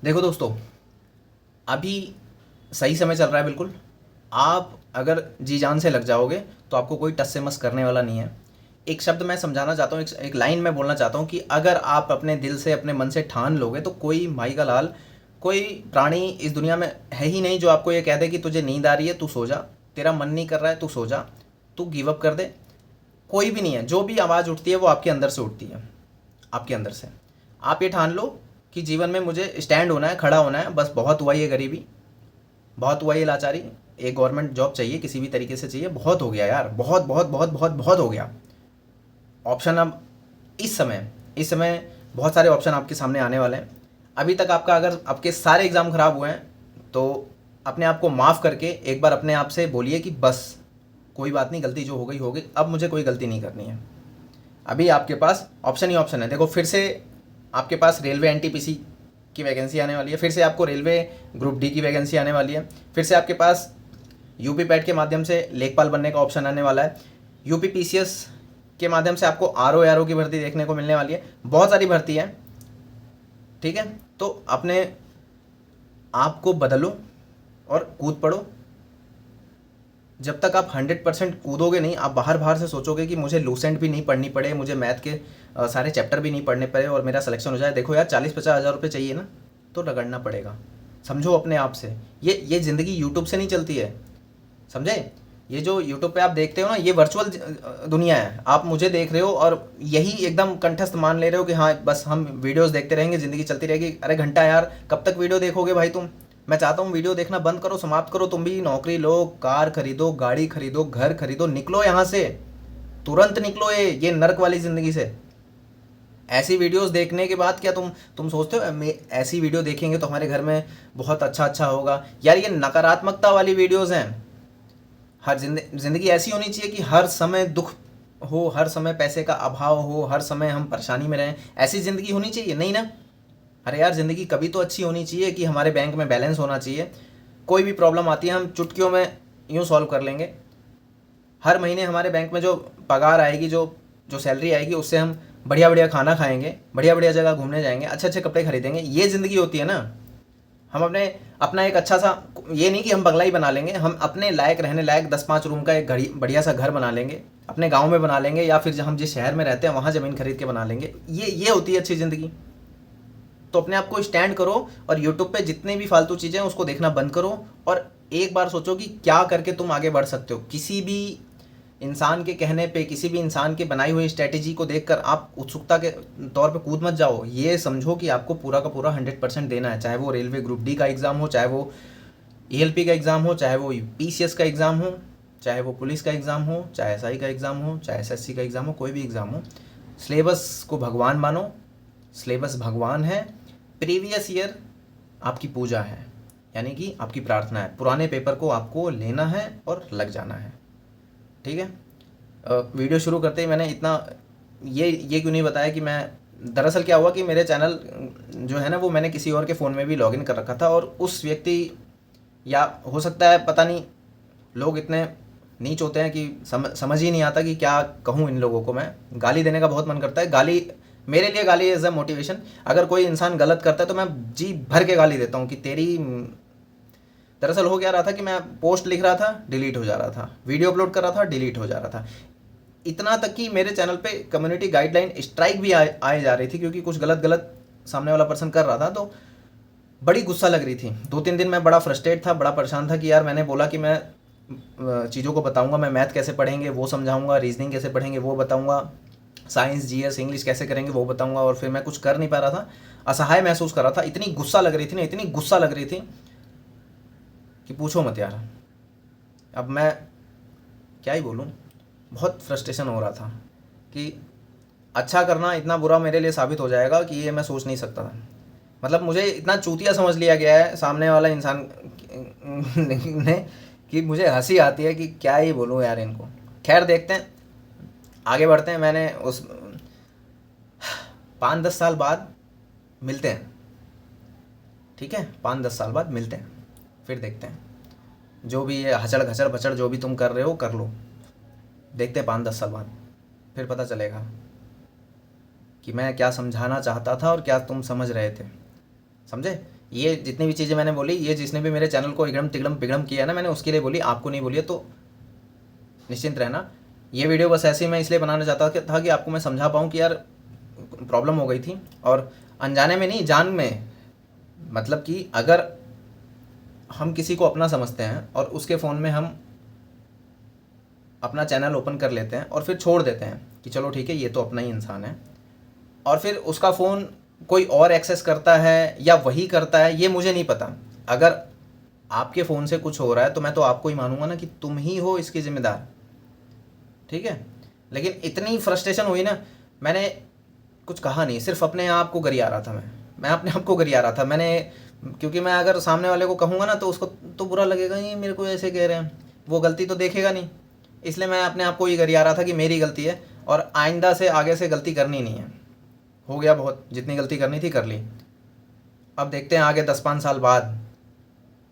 देखो दोस्तों, अभी सही समय चल रहा है बिल्कुल। आप अगर जी जान से लग जाओगे तो आपको कोई टस से मस करने वाला नहीं है। एक शब्द मैं समझाना चाहता हूँ, एक लाइन मैं बोलना चाहता हूँ कि अगर आप अपने दिल से अपने मन से ठान लोगे तो कोई भाई का लाल, कोई प्राणी इस दुनिया में है ही नहीं जो आपको ये कह दे कि तुझे नींद आ रही है तू सो जा, तेरा मन नहीं कर रहा है तू सो जा, तू गिव अप कर दे। कोई भी नहीं है। जो भी आवाज़ उठती है वो आपके अंदर से उठती है, आपके अंदर से। आप ये ठान लो कि जीवन में मुझे स्टैंड होना है, खड़ा होना है, बस बहुत हुआ ये गरीबी, बहुत हुआ ये लाचारी, एक गवर्नमेंट जॉब चाहिए, किसी भी तरीके से चाहिए, बहुत हो गया यार, बहुत बहुत बहुत बहुत बहुत हो गया। ऑप्शन अब इस समय बहुत सारे ऑप्शन आपके सामने आने वाले हैं। अभी तक आपका अगर आपके सारे एग्ज़ाम ख़राब हुए हैं तो अपने आप को माफ़ करके एक बार अपने आप से बोलिए कि बस कोई बात नहीं, गलती जो हो गई, अब मुझे कोई गलती नहीं करनी है। अभी आपके पास ऑप्शन ही ऑप्शन है। देखो, फिर से आपके पास रेलवे एनटीपीसी की वैकेंसी आने वाली है, फिर से आपको रेलवे ग्रुप डी की वैकेंसी आने वाली है, फिर से आपके पास यूपी पैट के माध्यम से लेखपाल बनने का ऑप्शन आने वाला है, यूपी पीसीएस के माध्यम से आपको आरओ की भर्ती देखने को मिलने वाली है। बहुत सारी भर्ती है, ठीक है। तो अपने आप को बदलो और कूद पड़ो। जब तक आप 100% कूदोगे नहीं, आप बाहर बाहर से सोचोगे कि मुझे लूसेंट भी नहीं पढ़नी पड़े, मुझे मैथ के सारे चैप्टर भी नहीं पढ़ने पड़े और मेरा सिलेक्शन हो जाए। देखो यार, 40-50 हज़ार रुपये चाहिए ना, तो रगड़ना पड़ेगा। समझो अपने आप से, ये ज़िंदगी यूट्यूब से नहीं चलती है, समझे। ये जो यूट्यूब पे आप देखते हो ना, ये वर्चुअल दुनिया है। आप मुझे देख रहे हो और यही एकदम कंठस्थ मान ले रहे हो कि हाँ बस हम वीडियोस देखते रहेंगे, ज़िंदगी चलती रहेगी। अरे घंटा यार, कब तक वीडियो देखोगे भाई तुम। मैं चाहता हूँ वीडियो देखना बंद करो, समाप्त करो। तुम भी नौकरी लो, कार खरीदो, गाड़ी खरीदो, घर खरीदो, निकलो यहाँ से, तुरंत निकलो ये नर्क वाली ज़िंदगी से। ऐसी वीडियोस देखने के बाद क्या तुम सोचते हो ऐसी वीडियो देखेंगे तो हमारे घर में बहुत अच्छा अच्छा होगा? यार ये नकारात्मकता वाली वीडियोस हैं। हर ज़िंदगी ऐसी होनी चाहिए कि हर समय दुख हो, हर समय पैसे का अभाव हो, हर समय हम परेशानी में रहें। ऐसी ज़िंदगी होनी चाहिए नहीं ना। अरे यार, ज़िंदगी कभी तो अच्छी होनी चाहिए कि हमारे बैंक में बैलेंस होना चाहिए। कोई भी प्रॉब्लम आती है हम चुटकियों में यूँ सॉल्व कर लेंगे। हर महीने हमारे बैंक में जो पगार आएगी, जो जो सैलरी आएगी, उससे हम बढ़िया बढ़िया खाना खाएंगे, बढ़िया बढ़िया जगह घूमने जाएंगे, अच्छे अच्छे कपड़े खरीदेंगे। ये ज़िंदगी होती है ना। हम अपने अपना एक अच्छा सा, ये नहीं कि हम बंगला ही बना लेंगे, हम अपने लायक रहने लायक 10-5 रूम का एक घड़ी बढ़िया सा घर बना लेंगे, अपने गांव में बना लेंगे, या फिर हम जिस शहर में रहते हैं वहाँ ज़मीन खरीद के बना लेंगे। ये होती है अच्छी ज़िंदगी। तो अपने आप को स्टैंड करो और यूट्यूब पे जितनी भी फालतू चीज़ें हैं उसको देखना बंद करो और एक बार सोचो कि क्या करके तुम आगे बढ़ सकते हो। किसी भी इंसान के कहने पे, किसी भी इंसान की बनाई हुई स्ट्रेटेजी को देखकर आप उत्सुकता के तौर पे कूद मत जाओ। ये समझो कि आपको पूरा का पूरा 100% देना है, चाहे वो रेलवे ग्रुप डी का एग्ज़ाम हो, चाहे वो ईएलपी का एग्ज़ाम हो, चाहे वो पीसीएस का एग्ज़ाम हो, चाहे वो पुलिस का एग्ज़ाम हो, चाहे एसआई का एग्ज़ाम हो, चाहे एसएससी का एग्ज़ाम हो, कोई भी एग्ज़ाम हो। सिलेबस को भगवान मानो, सिलेबस भगवान है। प्रीवियस ईयर आपकी पूजा है, यानी कि आपकी प्रार्थना है। पुराने पेपर को आपको लेना है और लग जाना है, ठीक है। वीडियो शुरू करते ही मैंने इतना ये क्यों नहीं बताया कि मैं, दरअसल क्या हुआ कि मेरे चैनल जो है ना वो मैंने किसी और के फ़ोन में भी लॉगिन कर रखा था, और उस व्यक्ति, या हो सकता है पता नहीं, लोग इतने नीच होते हैं कि समझ ही नहीं आता कि क्या कहूँ इन लोगों को। मैं गाली देने का बहुत मन करता है। गाली मेरे लिए, गाली एज अ मोटिवेशन। अगर कोई इंसान गलत करता है तो मैं जी भर के गाली देता हूँ कि तेरी। दरअसल हो क्या रहा था कि मैं पोस्ट लिख रहा था, डिलीट हो जा रहा था, वीडियो अपलोड कर रहा था, डिलीट हो जा रहा था। इतना तक कि मेरे चैनल पे कम्युनिटी गाइडलाइन स्ट्राइक भी आए जा रही थी, क्योंकि कुछ गलत गलत सामने वाला पर्सन कर रहा था। तो बड़ी गुस्सा लग रही थी। 2-3 दिन मैं बड़ा फ्रस्ट्रेट था, बड़ा परेशान था कि यार मैंने बोला कि मैं चीज़ों को बताऊंगा, मैं मैथ कैसे पढ़ेंगे वो समझाऊंगा, रीजनिंग कैसे पढ़ेंगे वो बताऊंगा, साइंस जीएस इंग्लिश कैसे करेंगे वो बताऊंगा, और फिर मैं कुछ कर नहीं पा रहा था, असहाय महसूस कर रहा था। इतनी गुस्सा लग रही थी ना, इतनी गुस्सा लग रही थी कि पूछो मत यार। अब मैं क्या ही बोलूँ, बहुत फ्रस्ट्रेशन हो रहा था कि अच्छा करना इतना बुरा मेरे लिए साबित हो जाएगा कि ये मैं सोच नहीं सकता था। मतलब मुझे इतना चूतिया समझ लिया गया है सामने वाला इंसान ने कि मुझे हंसी आती है कि क्या ही बोलूँ यार इनको। खैर, देखते हैं, आगे बढ़ते हैं। मैंने उस 5-10 साल बाद मिलते हैं, ठीक है। 5-10 साल बाद मिलते हैं, फिर देखते हैं। जो भी ये हचड़ घचड़ बचड़ जो भी तुम कर रहे हो कर लो, देखते हैं 5-10 साल बाद, फिर पता चलेगा कि मैं क्या समझाना चाहता था और क्या तुम समझ रहे थे। समझे? ये जितनी भी चीज़ें मैंने बोली, ये जिसने भी मेरे चैनल को इगड़म तिगड़म पिगड़म किया ना, मैंने उसके लिए बोली, आपको नहीं बोली है, तो निश्चिंत रहना। ये वीडियो बस ऐसे ही मैं इसलिए बनाना चाहता था कि आपको मैं समझा पाऊँ कि यार प्रॉब्लम हो गई थी, और अनजाने में नहीं, जान में। मतलब कि अगर हम किसी को अपना समझते हैं और उसके फ़ोन में हम अपना चैनल ओपन कर लेते हैं और फिर छोड़ देते हैं कि चलो ठीक है, ये तो अपना ही इंसान है, और फिर उसका फ़ोन कोई और एक्सेस करता है या वही करता है, ये मुझे नहीं पता। अगर आपके फ़ोन से कुछ हो रहा है तो मैं तो आपको ही मानूंगा ना कि तुम ही हो इसके ज़िम्मेदार, ठीक है। लेकिन इतनी फ्रस्ट्रेशन हुई ना, मैंने कुछ कहा नहीं, सिर्फ अपने आप को गरिया रहा था। मैं अपने आप को गरिया रहा था। मैंने, क्योंकि मैं अगर सामने वाले को कहूँगा ना तो उसको तो बुरा लगेगा, ये मेरे को ऐसे कह रहे हैं, वो गलती तो देखेगा नहीं। इसलिए मैं अपने आप को ये गरिया रहा था कि मेरी गलती है और आइंदा से आगे से गलती करनी नहीं है। हो गया बहुत, जितनी गलती करनी थी कर ली। अब देखते हैं आगे 10-5 साल बाद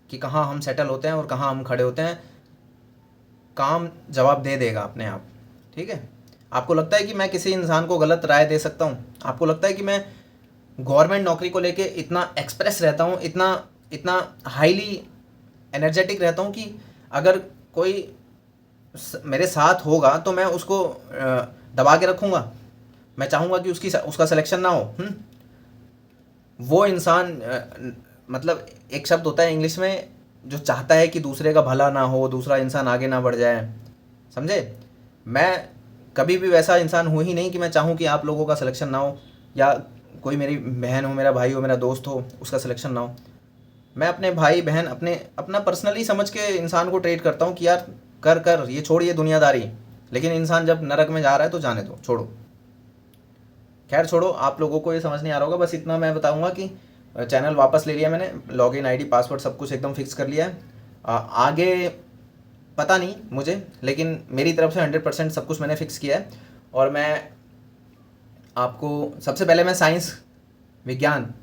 कि कहाँ हम सेटल होते हैं और कहाँ हम खड़े होते हैं। काम जवाब दे देगा अपने आप, ठीक है। आपको लगता है कि मैं किसी इंसान को गलत राय दे सकता हूँ? आपको लगता है कि मैं गवर्नमेंट नौकरी को लेके इतना एक्सप्रेस रहता हूँ, इतना इतना हाईली एनर्जेटिक रहता हूँ कि अगर कोई मेरे साथ होगा तो मैं उसको दबा के रखूँगा? मैं चाहूँगा कि उसका सिलेक्शन ना हो। वो इंसान मतलब एक शब्द होता है इंग्लिश में जो चाहता है कि दूसरे का भला ना हो, दूसरा इंसान आगे ना बढ़ जाए, समझे। मैं कभी भी वैसा इंसान हूँ ही नहीं कि मैं चाहूँ कि आप लोगों का सिलेक्शन ना हो, या कोई मेरी बहन हो, मेरा भाई हो, मेरा दोस्त हो, उसका सिलेक्शन ना हो। मैं अपने भाई बहन अपना पर्सनली समझ के इंसान को ट्रीट करता हूँ कि यार कर कर, ये छोड़िए दुनियादारी। लेकिन इंसान जब नरक में जा रहा है तो जाने दो, छोड़ो। खैर छोड़ो, आप लोगों को ये समझ नहीं आ रहा होगा, बस इतना मैं बताऊंगा कि चैनल वापस ले लिया मैंने, लॉगिन आईडी पासवर्ड सब कुछ एकदम फिक्स कर लिया है। आगे पता नहीं मुझे, लेकिन मेरी तरफ से 100% सब कुछ मैंने फिक्स किया है। और मैं आपको सबसे पहले मैं साइंस विज्ञान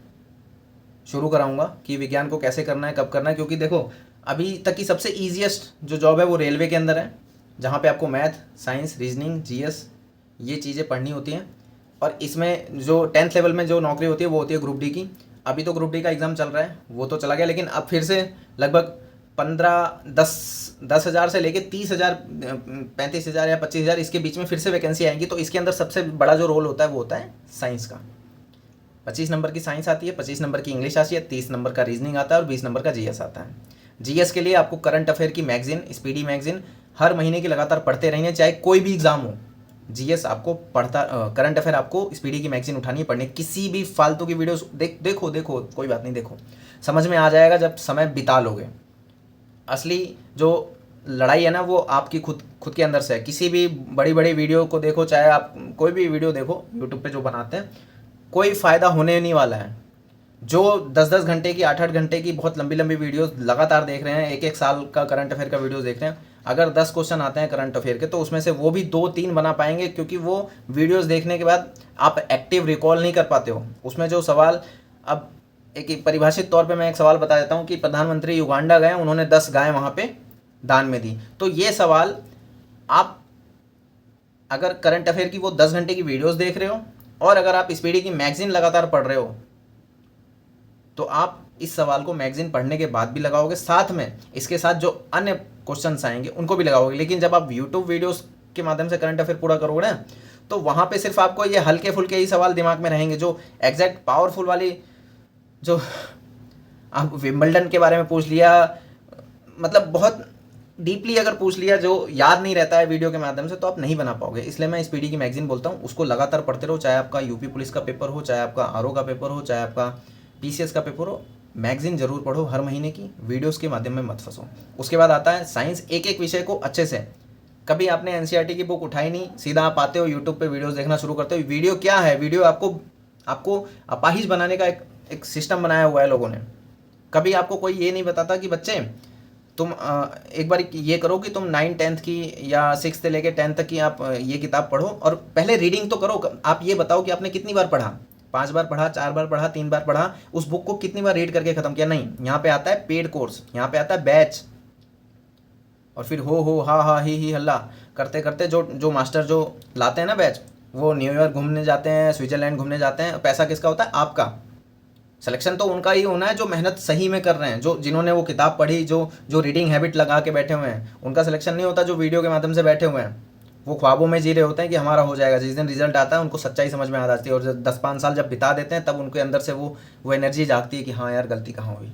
शुरू कराऊंगा कि विज्ञान को कैसे करना है, कब करना है। क्योंकि देखो, अभी तक की सबसे ईजिएस्ट जो जॉब है वो रेलवे के अंदर है, जहाँ पे आपको मैथ, साइंस, रीजनिंग, जीएस ये चीज़ें पढ़नी होती हैं। और इसमें जो 10th लेवल में जो नौकरी होती है वो होती है ग्रुप डी की। अभी तो ग्रुप डी का एग्ज़ाम चल रहा है, वो तो चला गया, लेकिन अब फिर से लगभग 10,000 से लेके 30,000, 35,000 या 25,000 इसके बीच में फिर से वैकेंसी आएंगी। तो इसके अंदर सबसे बड़ा जो रोल होता है वो होता है साइंस का। 25 नंबर की साइंस आती है, 25 नंबर की इंग्लिश आती है, 30 नंबर का रीजनिंग आता है और 20 नंबर का जीएस आता है। जीएस के लिए आपको करंट अफेयर की मैगजीन, स्पीडी मैगजीन हर महीने की लगातार पढ़ते रहेंगे, चाहे कोई भी एग्जाम हो। जीएस आपको पढ़ता, करंट अफेयर आपको स्पीडी की मैगजीन उठानी पड़नी। किसी भी फालतू की वीडियोस देखो कोई बात नहीं, देखो समझ में आ जाएगा जब समय बिता लोगे। असली जो लड़ाई है ना वो आपकी खुद के अंदर से है। किसी भी बड़ी बड़ी वीडियो को देखो, चाहे आप कोई भी वीडियो देखो यूट्यूब पे जो बनाते हैं, कोई फ़ायदा होने नहीं वाला है। जो 10-10 घंटे की, 8-8 घंटे की बहुत लंबी लंबी वीडियोस लगातार देख रहे हैं, 1-1 साल का करंट अफेयर का वीडियोस देख रहे हैं, अगर 10 क्वेश्चन आते हैं करंट अफेयर के तो उसमें से वो भी 2-3 बना पाएंगे, क्योंकि वो वीडियोस देखने के बाद आप एक्टिव रिकॉल नहीं कर पाते हो उसमें जो सवाल। अब एक परिभाषित तौर पे मैं एक सवाल बता देता हूँ कि प्रधानमंत्री युगांडा गए, उन्होंने 10 गायें वहाँ पे दान में दी। तो ये सवाल आप अगर करंट अफेयर की वो 10 घंटे की वीडियोस देख रहे हो और अगर आप स्पीडी की मैगजीन लगातार पढ़ रहे हो तो आप इस सवाल को मैगजीन पढ़ने के बाद भी लगाओगे, साथ में इसके साथ जो अन्य क्वेश्चंस आएंगे उनको भी लगाओगे। लेकिन जब आप यूट्यूब वीडियोस के माध्यम से करंट अफेयर पूरा करोगे ना, तो वहाँ पे सिर्फ आपको ये हल्के फुल्के ही सवाल दिमाग में रहेंगे। जो एग्जैक्ट पावरफुल वाली, जो आप विंबलडन के बारे में पूछ लिया, मतलब बहुत डीपली अगर पूछ लिया जो याद नहीं रहता है वीडियो के माध्यम से, तो आप नहीं बना पाओगे। इसलिए मैं स्पीडी की मैगजीन बोलता हूँ, उसको लगातार पढ़ते रहो। चाहे आपका यूपी पुलिस का पेपर हो, चाहे आपका आरओ का पेपर हो, चाहे आपका पीसीएस का पेपर हो, मैगजीन जरूर पढ़ो हर महीने की, वीडियोस के माध्यम में मत फंसो। उसके बाद आता है साइंस। एक एक विषय को अच्छे से, कभी आपने एनसीईआरटी की बुक उठाई नहीं, सीधा आप आते हो यूट्यूब पे वीडियोस देखना शुरू करते हो। वीडियो क्या है? वीडियो आपको अपाहिज बनाने का एक सिस्टम बनाया हुआ है लोगों ने। कभी आपको कोई ये नहीं बताता कि बच्चे तुम एक बार ये करो कि तुम 9, 10th की या 6th से लेके 10th तक की आप ये किताब पढ़ो और पहले रीडिंग तो करो। आप ये बताओ कि आपने कितनी बार पढ़ा, 5 बार पढ़ा, 4 बार पढ़ा, 3 बार पढ़ा, उस बुक को कितनी बार रीड करके ख़त्म किया? नहीं, यहाँ पे आता है पेड कोर्स, यहाँ पे आता है बैच, और फिर हो हा हा ही हल्ला करते करते जो मास्टर जो लाते हैं ना बैच, वो न्यूयॉर्क घूमने जाते हैं, स्विट्ज़रलैंड घूमने जाते हैं। पैसा किसका होता है? आपका। सिलेक्शन तो उनका ही होना है जो मेहनत सही में कर रहे हैं, जो जिन्होंने वो किताब पढ़ी, जो जो रीडिंग हैबिट लगा के बैठे हुए हैं। उनका सिलेक्शन नहीं होता जो वीडियो के माध्यम से बैठे हुए हैं। वो ख्वाबों में जी रहे होते हैं कि हमारा हो जाएगा। जिस दिन रिजल्ट आता है उनको सच्चाई समझ में आ जाती है, और 10-5 साल जब बिता देते हैं तब उनके अंदर से वो एनर्जी जागती है कि हाँ यार गलती कहाँ हुई।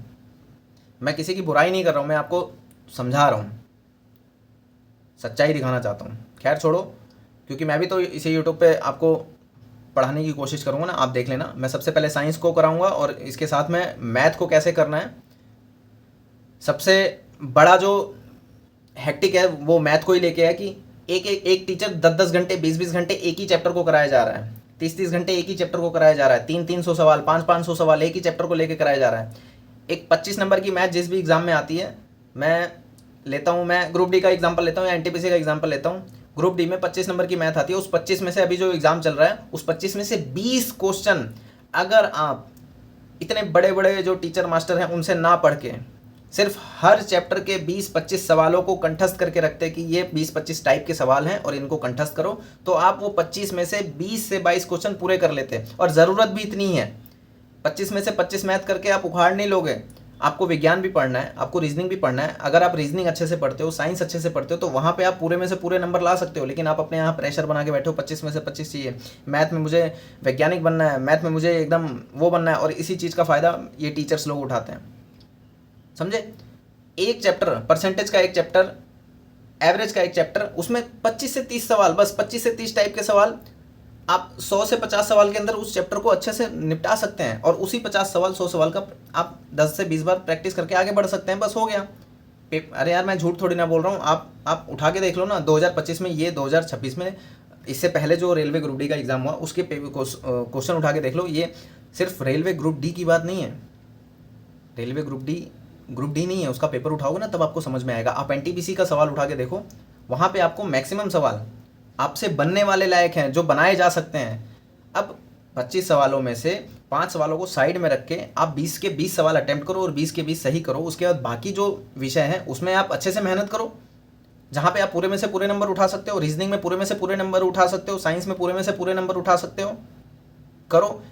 मैं किसी की बुराई नहीं कर रहा हूँ, मैं आपको समझा रहा हूँ, सच्चाई दिखाना चाहता हूँ। खैर छोड़ो, क्योंकि मैं भी तो इसे यूट्यूब पे आपको पढ़ाने की कोशिश करूँगा ना, आप देख लेना। मैं सबसे पहले साइंस को कराऊँगा और इसके साथ में मैथ को कैसे करना है। सबसे बड़ा जो हेक्टिक है वो मैथ को ही लेके है कि एक टीचर 10-10 घंटे 20-20 घंटे एक ही चैप्टर को कराया जा रहा है, 30-30 घंटे एक ही चैप्टर को कराया जा रहा है, 300-300 सवाल 500-500 सवाल एक ही चैप्टर को लेके कराया जा रहा है। एक 25 नंबर की मैथ जिस भी एग्जाम में आती है, मैं लेता हूँ, मैं ग्रुप डी का एग्जाम्पल लेता हूँ या एनटीपीसी का एग्जाम्पल लेता हूँ। ग्रुप डी में 25 नंबर की मैथ आती है, उस 25 में से अभी जो एग्जाम चल रहा है उस 25 में से 20 क्वेश्चन अगर आप इतने बड़े बड़े जो टीचर मास्टर हैं उनसे ना पढ़ के सिर्फ हर चैप्टर के 20-25 सवालों को कंठस्थ करके रखते कि ये 20-25 टाइप के सवाल हैं और इनको कंठस्थ करो, तो आप वो 25 में से 20 से 22 क्वेश्चन पूरे कर लेते। और ज़रूरत भी इतनी है, 25 में से 25 मैथ करके आप उखाड़ नहीं लोगे। आपको विज्ञान भी पढ़ना है, आपको रीजनिंग भी पढ़ना है। अगर आप रीजनिंग अच्छे से पढ़ते हो, साइंस अच्छे से पढ़ते हो, तो वहाँ पे आप पूरे में से पूरे नंबर ला सकते हो। लेकिन आप अपने यहाँ प्रेशर बना के बैठे हो 25 में से 25 चाहिए, मैथ में मुझे वैज्ञानिक बनना है, मैथ में मुझे एकदम वो बनना है, और इसी चीज़ का फ़ायदा ये टीचर्स लोग उठाते हैं। समझे? एक चैप्टर परसेंटेज का, एक चैप्टर एवरेज का, एक चैप्टर, उसमें 25 से 30 सवाल, बस 25 से 30 टाइप के सवाल। आप 100 से 50 सवाल के अंदर उस चैप्टर को अच्छे से निपटा सकते हैं, और उसी 50 सवाल 100 सवाल का आप 10 से 20 बार प्रैक्टिस करके आगे बढ़ सकते हैं। बस हो गया। अरे यार मैं झूठ थोड़ी ना बोल रहा हूँ, आप उठा के देख लो ना, 2025 में, ये 2026 में, इससे पहले जो रेलवे ग्रुप डी का एग्ज़ाम हुआ उसके क्वेश्चन उठा के देख लो। ये सिर्फ रेलवे ग्रुप डी की बात नहीं है, रेलवे ग्रुप डी नहीं है, उसका पेपर उठाओगे ना तब आपको समझ में आएगा। आप एनटीपीसी का सवाल उठा के देखो, वहाँ पे आपको मैक्सिमम सवाल आपसे बनने वाले लायक हैं, जो बनाए जा सकते हैं। अब 25 सवालों में से 5 सवालों को साइड में रख के आप 20 के 20 सवाल अटेम्प्ट करो और 20 के 20 सही करो। उसके बाद बाकी जो विषय हैं उसमें आप अच्छे से मेहनत करो, जहाँ पे आप पूरे में से पूरे नंबर उठा सकते हो। रीजनिंग में पूरे में से पूरे नंबर उठा सकते हो, साइंस में पूरे में से पूरे नंबर उठा सकते हो। करो।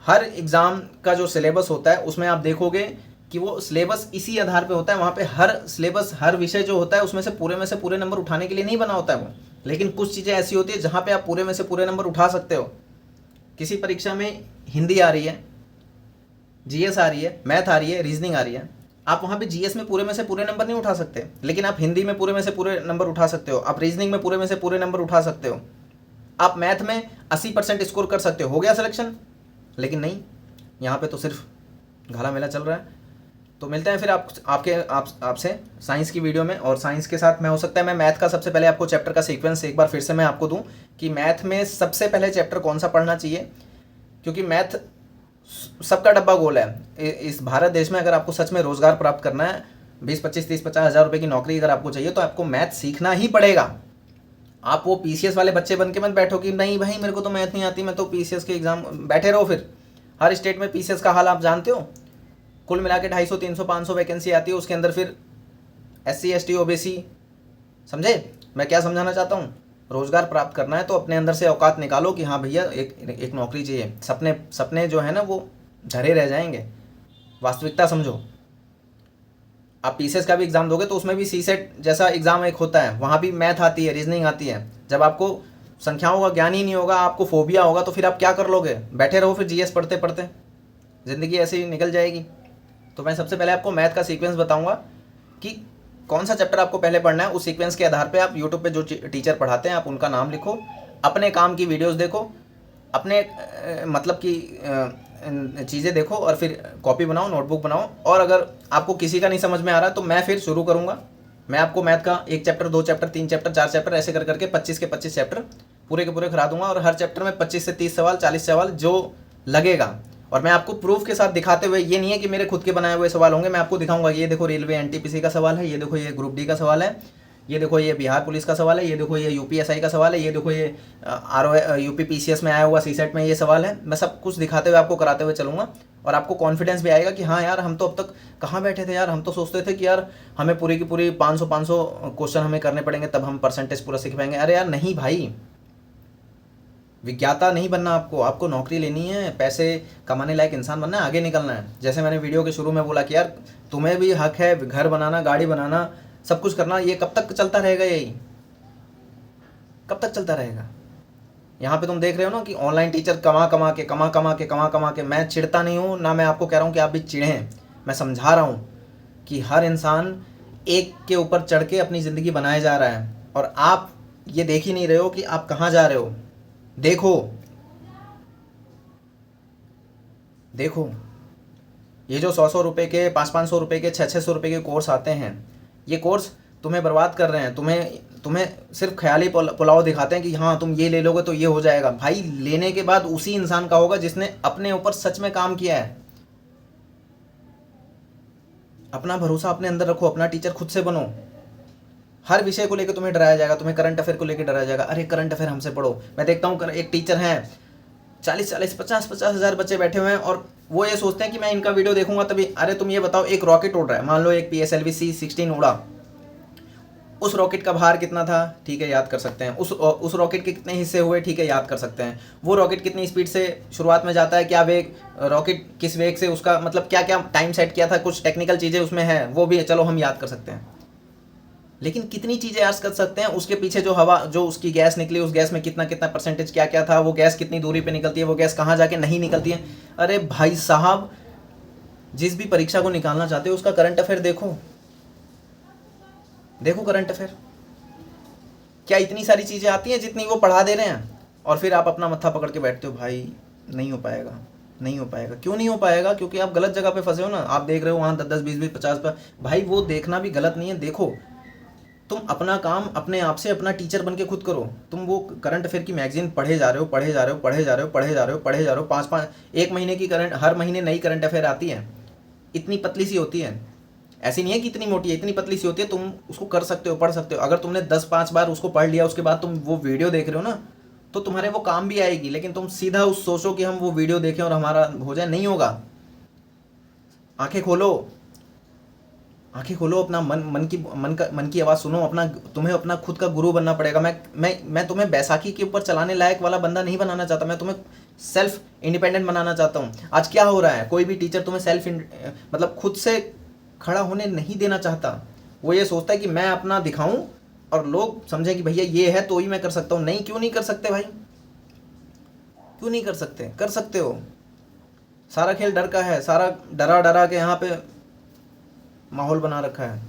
हर एग्ज़ाम का जो सिलेबस होता है उसमें आप देखोगे कि वो सिलेबस इसी आधार पे होता है। वहाँ पे हर सिलेबस, हर विषय जो होता है उसमें से पूरे नंबर उठाने के लिए नहीं बना होता है वो। लेकिन कुछ चीज़ें ऐसी होती है जहाँ पे आप पूरे में से पूरे नंबर उठा सकते हो। किसी परीक्षा में हिंदी आ रही है, जीएस आ रही है, मैथ आ रही है, रीजनिंग आ रही है, आप वहाँ पे जीएस में पूरे में से पूरे नंबर नहीं उठा सकते, लेकिन आप हिंदी में पूरे में से पूरे नंबर उठा सकते हो, आप रीजनिंग में पूरे में से पूरे नंबर उठा सकते हो, आप मैथ में 80% स्कोर कर सकते हो गया सिलेक्शन। लेकिन नहीं, यहाँ पे तो सिर्फ घाला मेला चल रहा है। तो मिलते हैं फिर आपसे साइंस की वीडियो में। और साइंस के साथ मैं, हो सकता है मैं मैथ का सबसे पहले आपको चैप्टर का सीक्वेंस एक बार फिर से मैं आपको दूं कि मैथ में सबसे पहले चैप्टर कौन सा पढ़ना चाहिए, क्योंकि मैथ सबका डब्बा गोल है इस भारत देश में। अगर आपको सच में रोज़गार प्राप्त करना है, 20-25-30-50 हज़ार रुपये की नौकरी अगर आपको चाहिए, तो आपको मैथ सीखना ही पड़ेगा। आप वो पीसीएस वाले बच्चे बन के मत बैठो कि नहीं भाई मेरे को तो मैथ नहीं आती, मैं तो पीसीएस के एग्ज़ाम, बैठे रहो। फिर हर स्टेट में पीसीएस का हाल आप जानते हो, कुल मिला के 250, 300, 500 वैकेंसी आती है। उसके अंदर फिर SC ST OBC, समझे मैं क्या समझाना चाहता हूँ? रोज़गार प्राप्त करना है तो अपने अंदर से औकात निकालो कि हाँ भैया एक नौकरी चाहिए। सपने जो है ना वो धरे रह जाएंगे, वास्तविकता समझो। आप पीसीएस का भी एग्ज़ाम दोगे तो उसमें भी सीसेट जैसा एग्ज़ाम एक होता है, वहाँ भी मैथ आती है, रीजनिंग आती है। जब आपको संख्याओं का ज्ञान ही नहीं होगा, आपको फोबिया होगा, तो फिर आप क्या कर लोगे? बैठे रहो फिर जीएस पढ़ते पढ़ते, ज़िंदगी ऐसे ही निकल जाएगी। तो मैं सबसे पहले आपको मैथ का सीक्वेंस बताऊंगा कि कौन सा चैप्टर आपको पहले पढ़ना है। उस सीक्वेंस के आधार पे आप यूट्यूब पे जो टीचर पढ़ाते हैं आप उनका नाम लिखो, अपने काम की वीडियोस देखो, अपने मतलब की चीज़ें देखो, और फिर कॉपी बनाओ, नोटबुक बनाओ। और अगर आपको किसी का नहीं समझ में आ रहा तो मैं फिर शुरू करूँगा। मैं आपको मैथ का 1 चैप्टर, 2 चैप्टर, 3 चैप्टर, 4 चैप्टर ऐसे कर करके 25 के 25 चैप्टर पूरे के पूरे करा दूंगा। और हर चैप्टर में 25 से 30 सवाल, 40 सवाल जो लगेगा। और मैं आपको प्रूफ के साथ दिखाते हुए, ये नहीं है कि मेरे खुद के बनाए हुए सवाल होंगे, मैं आपको दिखाऊंगा ये देखो रेलवे एनटीपीसी का सवाल है, ये देखो ये ग्रुप डी का सवाल है, ये देखो ये बिहार पुलिस का सवाल है, ये देखो ये यूपीएसआई का सवाल है, ये देखो ये यूपी पीसीएस में आया हुआ सीसेट में ये सवाल है। मैं सब कुछ दिखाते हुए आपको कराते हुए चलूँगा, और आपको कॉन्फिडेंस भी आएगा कि हाँ यार हम तो अब तक कहाँ बैठे थे यार, हम तो सोचते थे कि यार हमें पूरी की पूरी 500 क्वेश्चन हमें करने पड़ेंगे तब हम परसेंटेज पूरा सीख पाएंगे। अरे यार नहीं भाई, विज्ञाता नहीं बनना आपको, आपको नौकरी लेनी है, पैसे कमाने लायक इंसान बनना है, आगे निकलना है। जैसे मैंने वीडियो के शुरू में बोला कि यार तुम्हें भी हक है घर बनाना, गाड़ी बनाना, सब कुछ करना। ये कब तक चलता रहेगा? यही कब तक चलता रहेगा? यहाँ पे तुम देख रहे हो ना कि ऑनलाइन टीचर कमा कमा के, मैं चिढ़ता नहीं हूँ ना, मैं आपको कह रहा हूँ कि आप भी चिढ़ें। मैं समझा रहा हूँ कि हर इंसान एक के ऊपर चढ़ के अपनी ज़िंदगी बनाए जा रहा है, और आप ये देख ही नहीं रहे हो कि आप कहाँ जा रहे हो। देखो देखो, ये जो 100-100 रुपये के, 500-500 रुपये के, 600-600 रुपये के कोर्स आते हैं, ये कोर्स तुम्हें बर्बाद कर रहे हैं। तुम्हें सिर्फ ख्याली पुलाव दिखाते हैं कि हाँ तुम ये ले लोगे तो ये हो जाएगा। भाई लेने के बाद उसी इंसान का होगा जिसने अपने ऊपर सच में काम किया है। अपना भरोसा अपने अंदर रखो, अपना टीचर खुद से बनो। हर विषय को लेकर तुम्हें डराया जाएगा, तुम्हें करंट अफेयर को लेकर डराया जाएगा। अरे करंट अफेयर हमसे पढ़ो। मैं देखता हूँ एक टीचर हैं, 40-40, 50-50 हज़ार बच्चे बैठे हुए हैं, और वो ये सोचते हैं कि मैं इनका वीडियो देखूंगा तभी। अरे तुम ये बताओ, एक रॉकेट उड़ रहा है, मान लो एक PSLV C-16 उड़ा, उस रॉकेट का भार कितना था, ठीक है याद कर सकते हैं। उस रॉकेट के कितने हिस्से हुए, ठीक है याद कर सकते हैं। वो रॉकेट कितनी स्पीड से शुरुआत में जाता है, क्या वेग, रॉकेट किस वेग से, उसका मतलब क्या क्या टाइम सेट किया था, कुछ टेक्निकल चीज़ें उसमें हैं, वो भी चलो हम याद कर सकते हैं। लेकिन कितनी चीज़ें याद कर सकते हैं, उसके पीछे जो हवा, जो उसकी गैस निकली, उस गैस में कितना कितना परसेंटेज क्या क्या था, वो गैस कितनी दूरी पे निकलती है, वो गैस कहाँ जाके नहीं निकलती है। अरे भाई साहब, जिस भी परीक्षा को निकालना चाहते हो उसका करंट अफेयर देखो, देखो करंट अफेयर। क्या इतनी सारी चीज़ें आती हैं जितनी वो पढ़ा दे रहे हैं, और फिर आप अपना मत्था पकड़ के बैठते हो, भाई नहीं हो पाएगा, नहीं हो पाएगा। क्यों नहीं हो पाएगा? क्योंकि आप गलत जगह पे फंसे हो ना। आप देख रहे हो वहाँ 10-10, 20-20, 50 पर, भाई वो देखना भी गलत नहीं है। देखो तुम अपना काम अपने आप से अपना टीचर बन के खुद करो। तुम वो करंट अफेयर की मैगजीन पढ़े जा रहे हो, पढ़े जा रहे हो, पढ़े जा रहे हो, पढ़े जा रहे हो, पढ़े जा रहे हो, 5-5 एक महीने की करंट, हर महीने नई करंट अफेयर आती है, इतनी पतली सी होती है। ऐसी नहीं है कि इतनी मोटी है, इतनी पतली सी होती है। तुम उसको कर सकते हो, पढ़ सकते हो। अगर तुमने 10-5 बार उसको पढ़ लिया, उसके बाद तुम वो वीडियो देख रहे हो ना, तो तुम्हारे वो काम भी आएगी। लेकिन तुम सीधा उस सोचो कि हम वो वीडियो देखें और हमारा हो जाए, नहीं होगा। आंखें खोलो, आंखें खोलो, अपना मन की आवाज़ सुनो। तुम्हें अपना खुद का गुरु बनना पड़ेगा। मैं तुम्हें बैसाखी के ऊपर चलाने लायक वाला बंदा नहीं बनाना चाहता, मैं तुम्हें सेल्फ इंडिपेंडेंट बनाना चाहता हूँ। आज क्या हो रहा है, कोई भी टीचर तुम्हें मतलब खुद से खड़ा होने नहीं देना चाहता। वो ये सोचता है कि मैं अपना दिखाऊं और लोग समझें कि भैया ये है तो ही मैं कर सकता हूँ। नहीं, क्यों नहीं कर सकते भाई, क्यों नहीं कर सकते? कर सकते हो। सारा खेल डर का है, सारा डरा डरा के यहाँ पे माहौल बना रखा है।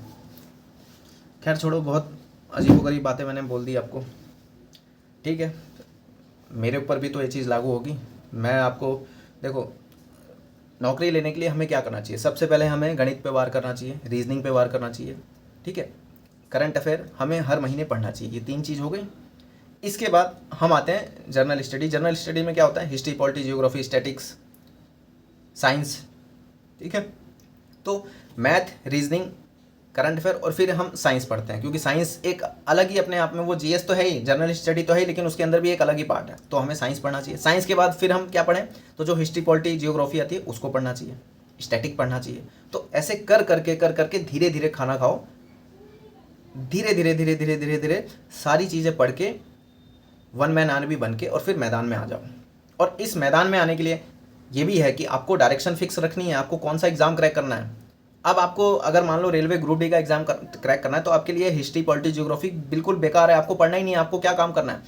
खैर छोड़ो, बहुत अजीबोगरीब बातें मैंने बोल दी आपको, ठीक है। मेरे ऊपर भी तो ये चीज़ लागू होगी। मैं आपको, देखो नौकरी लेने के लिए हमें क्या करना चाहिए? सबसे पहले हमें गणित पे वार करना चाहिए, रीजनिंग पे वार करना चाहिए, ठीक है। करंट अफेयर हमें हर महीने पढ़ना चाहिए। ये 3 चीज़ हो गई। इसके बाद हम आते हैं जर्नल स्टडी। जर्नल स्टडी में क्या होता है? History, polity, geography, statics, science, ठीक है। तो मैथ, रीजनिंग, करंट अफेयर, और फिर हम साइंस पढ़ते हैं, क्योंकि साइंस एक अलग ही अपने आप में, वो जीएस तो है ही, जनरल स्टडी तो है ही, लेकिन उसके अंदर भी एक अलग ही पार्ट है। तो हमें साइंस पढ़ना चाहिए। साइंस के बाद फिर हम क्या पढ़ें? तो जो हिस्ट्री, पॉलिटी, जियोग्राफी आती है उसको पढ़ना चाहिए, स्टैटिक पढ़ना चाहिए। तो ऐसे कर करके धीरे धीरे खाना खाओ, धीरे धीरे धीरे धीरे धीरे धीरे सारी चीज़ें पढ़ के वन मैन आर्मी बन के और फिर मैदान में आ जाओ। और इस मैदान में आने के लिए ये भी है कि आपको डायरेक्शन फिक्स रखनी है, आपको कौन सा एग्ज़ाम क्रैक करना है। अब आपको अगर मान लो रेलवे ग्रुप डी का एग्जाम क्रैक करना है, तो आपके लिए हिस्ट्री, पॉलिटी, जियोग्राफी बिल्कुल बेकार है, आपको पढ़ना ही नहीं है। आपको क्या काम करना है?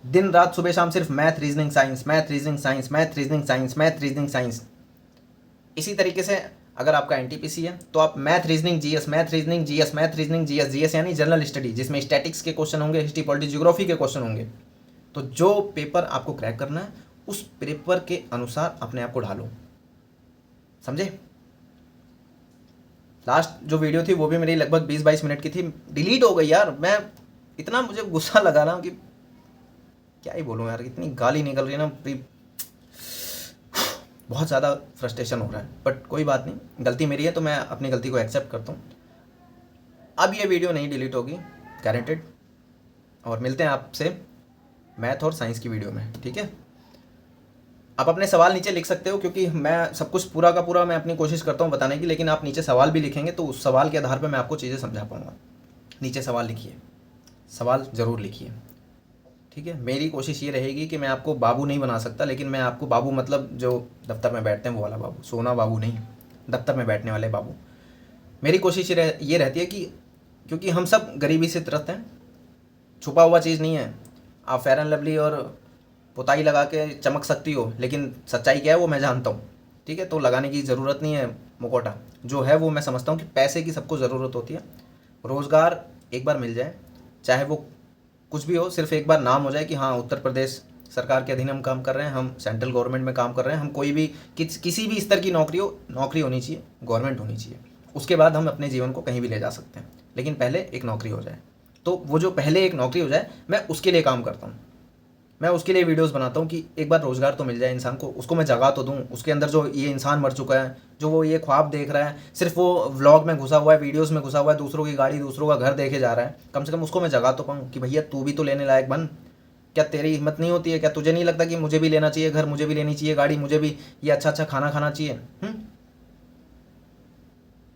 दिन रात सुबह शाम सिर्फ math, reasoning, science, math, reasoning, science, math, reasoning, science, math, reasoning, science. इसी तरीके से अगर आपका एनटीपीसी है तो आप math, reasoning, GS, math, reasoning, GS, math, reasoning, GS, GS यानी जनरल स्टडी, जिसमें स्टैटिक्स के क्वेश्चन होंगे, हिस्ट्री, पॉलिटी, जियोग्राफी के क्वेश्चन होंगे। तो जो पेपर आपको क्रैक करना है उस पेपर के अनुसार अपने आप को ढालो, समझे? लास्ट जो वीडियो थी वो भी मेरी लगभग 20-22 मिनट की थी, डिलीट हो गई यार। मैं इतना, मुझे गुस्सा लगा ना कि क्या ही बोलूँ यार, इतनी गाली निकल रही है ना, बहुत ज़्यादा फ्रस्ट्रेशन हो रहा है। बट कोई बात नहीं, गलती मेरी है तो मैं अपनी गलती को एक्सेप्ट करता हूँ। अब ये वीडियो नहीं डिलीट होगी, गारंटेड। और मिलते हैं आपसे मैथ और साइंस की वीडियो में, ठीक है। आप अपने सवाल नीचे लिख सकते हो, क्योंकि मैं सब कुछ पूरा का पूरा मैं अपनी कोशिश करता हूँ बताने की, लेकिन आप नीचे सवाल भी लिखेंगे तो उस सवाल के आधार पर मैं आपको चीज़ें समझा पाऊँगा। नीचे सवाल लिखिए, सवाल ज़रूर लिखिए, ठीक है। ठीक है। मेरी कोशिश ये रहेगी कि मैं आपको बाबू नहीं बना सकता, लेकिन मैं आपको बाबू मतलब जो दफ्तर में बैठते हैं वो वाला बाबू, सोना बाबू नहीं, दफ्तर में बैठने वाले बाबू। मेरी कोशिश ये रहती है कि क्योंकि हम सब गरीबी से त्रस्त हैं, छुपा हुआ चीज़ नहीं है। आप फेयर एंड लवली और पुताई लगा के चमक सकती हो, लेकिन सच्चाई क्या है वो मैं जानता हूँ, ठीक है। तो लगाने की ज़रूरत नहीं है मुखौटा, जो है वो मैं समझता हूँ कि पैसे की सबको ज़रूरत होती है। रोज़गार एक बार मिल जाए, चाहे वो कुछ भी हो, सिर्फ एक बार नाम हो जाए कि हाँ उत्तर प्रदेश सरकार के अधीन हम काम कर रहे हैं, हम सेंट्रल गवर्नमेंट में काम कर रहे हैं, हम कोई भी किसी भी स्तर की नौकरी होनी चाहिए, गवर्नमेंट होनी चाहिए। उसके बाद हम अपने जीवन को कहीं भी ले जा सकते हैं, लेकिन पहले एक नौकरी हो जाए। तो वो जो पहले एक नौकरी हो जाए, मैं उसके लिए काम करता हूँ, मैं उसके लिए वीडियोस बनाता हूँ कि एक बार रोज़गार तो मिल जाए इंसान को, उसको मैं जगह तो दूँ। उसके अंदर जो ये इंसान मर चुका है, जो वो ये ख्वाब देख रहा है, सिर्फ वो व्लॉग में घुसा हुआ है, वीडियोस में घुसा हुआ है, दूसरों की गाड़ी दूसरों का घर देखे जा रहा है, कम से कम उसको मैं जगह तो पाऊँ कि भैया तू भी तो लेने लायक बन। क्या तेरी हिम्मत नहीं होती है? क्या तुझे नहीं लगता कि मुझे भी लेना चाहिए घर, मुझे भी लेनी चाहिए गाड़ी, मुझे भी ये अच्छा अच्छा खाना खाना चाहिए?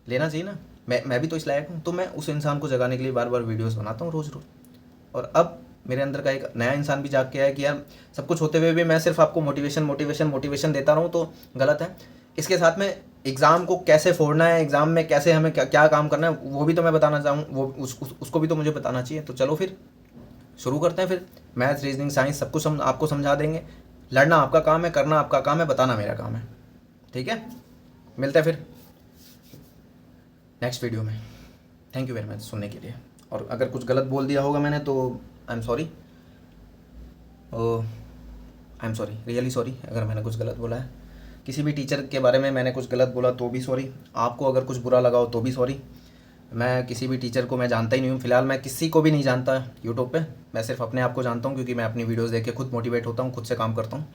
लेना चाहिए ना। मैं भी तो इस लायक हूँ। तो मैं उस इंसान को जगाने के लिए बार बार वीडियोस बनाता हूँ रोज़ रोज़। और अब मेरे अंदर का एक नया इंसान भी जाग के आया कि यार सब कुछ होते हुए भी मैं सिर्फ आपको मोटिवेशन देता रहूँ तो गलत है। इसके साथ में एग्ज़ाम को कैसे फोड़ना है, एग्ज़ाम में कैसे हमें क्या काम करना है वो भी तो मैं बताना चाहूँ, वो उसको भी तो मुझे बताना चाहिए। तो चलो फिर शुरू करते हैं। फिर मैथ्स रीजनिंग साइंस सब कुछ हम आपको समझा देंगे। लड़ना आपका काम है, करना आपका काम है, बताना मेरा काम है, ठीक है। मिलते हैं फिर नेक्स्ट वीडियो में। थैंक यू वेरी मच सुनने के लिए। और अगर कुछ गलत बोल दिया होगा मैंने तो I am sorry, I am sorry, really sorry. अगर मैंने कुछ गलत बोला है, किसी भी टीचर के बारे में मैंने कुछ गलत बोला तो भी सॉरी। आपको अगर कुछ बुरा लगा हो तो भी सॉरी। मैं किसी भी टीचर को मैं जानता ही नहीं हूँ, फिलहाल मैं किसी को भी नहीं जानता यूट्यूब पे। मैं सिर्फ अपने आप को जानता हूँ, क्योंकि मैं अपनी वीडियोस देख के खुद मोटिवेट होता हूँ, खुद से काम करता हूँ।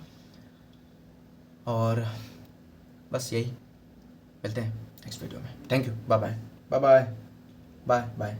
और बस यही, मिलते हैं नेक्स्ट वीडियो में। Thank you, bye bye, bye bye, bye bye.